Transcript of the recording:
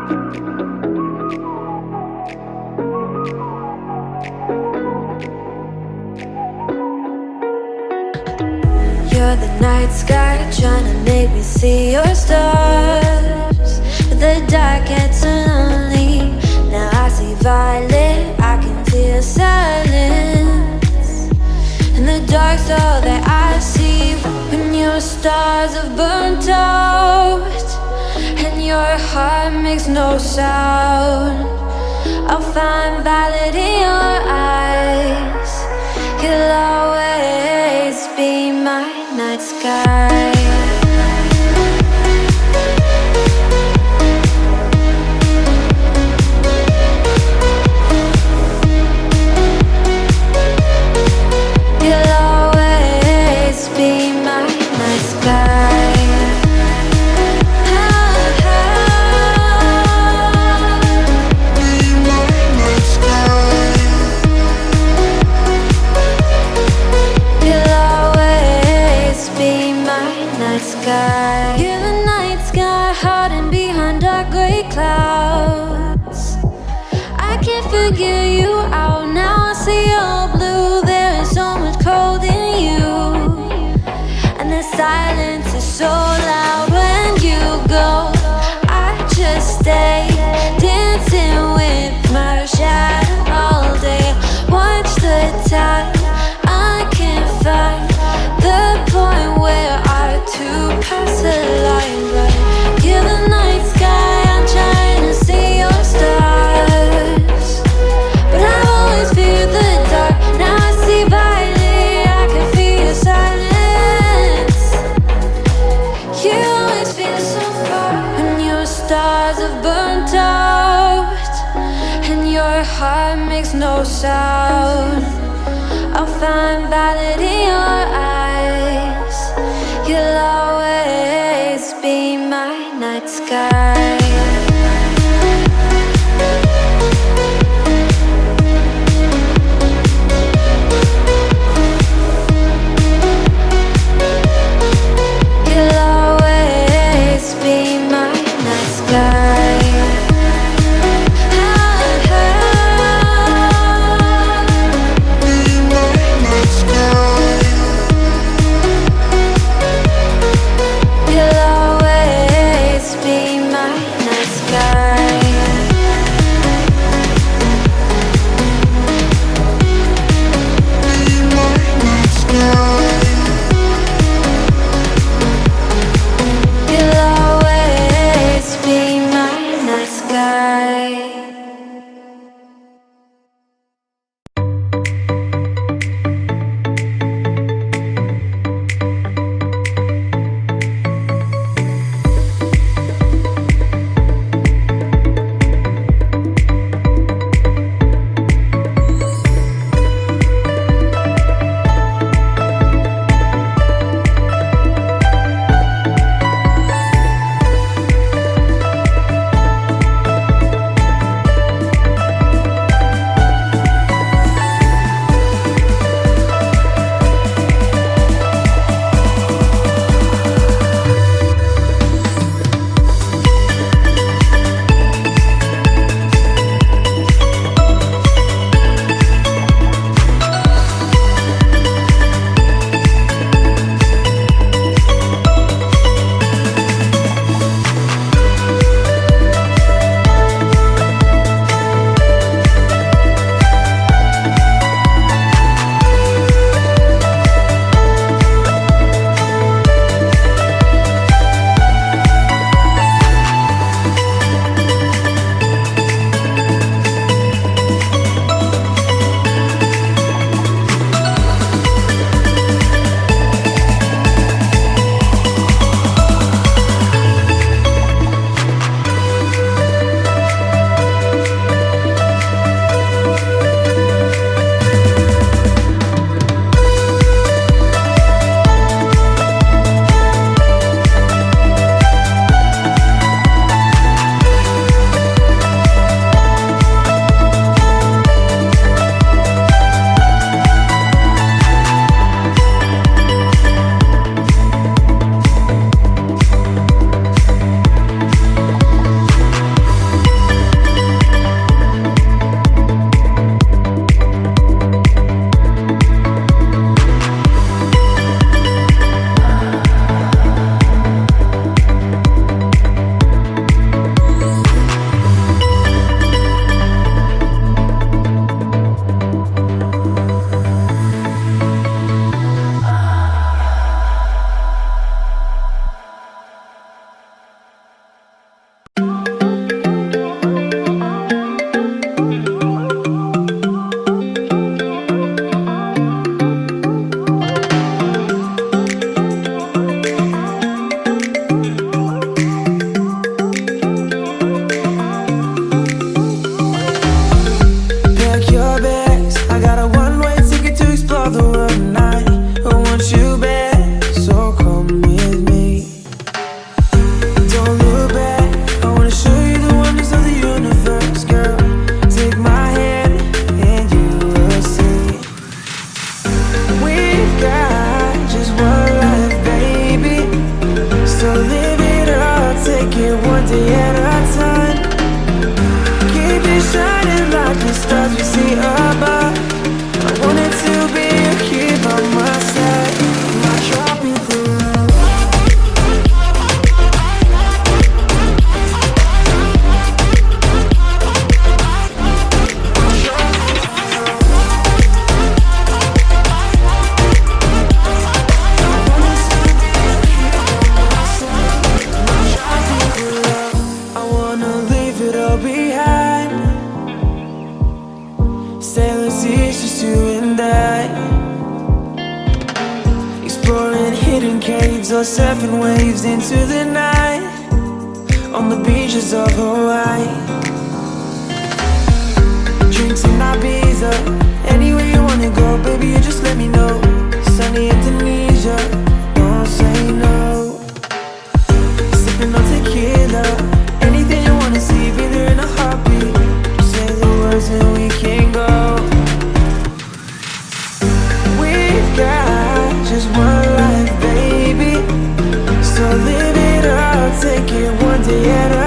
You're the night sky, trying to make me see your stars. But the dark gets lonely. Now I see violet, I can feel silence. And the dark's all that I see. When your stars have burnt out and your heart makes no sound, I'll find violet in your eyes. You'll always be my night sky. You'll always be my night sky. You're the night sky, hiding behind dark gray clouds. I can't figure you out now. I see you're blue. There is so much cold in you, and the silence is so loud when you go. I just stay dancing with my shadow all day. Watch the tide. I can't find the point where to pass the line, but you're the night sky. I'm trying to see your stars, but I've always feared the dark. Now I see violet, I can feel your silence. You always feel so far when your stars have burnt out and your heart makes no sound. I'll find violet in your eyes. You'll always be my night sky. You'll always be my night sky. You'll always be my it one day at a time. Keep it shining like the stars we see above. I wanted to be here by my side, my tropical love. I wanna leave it all behind. Sailing seas, just you and I. Exploring hidden caves or surfing waves into the night. On the beaches of Hawaii. Drinks in Ibiza. Anywhere you wanna go, baby, you just let me know. Sunny Indonesia, don't say no. Sipping on tequila. Anything you wanna see, be there in a heartbeat. Just say the words and we can go. We've got just one life, baby. So live it up, take it one day at a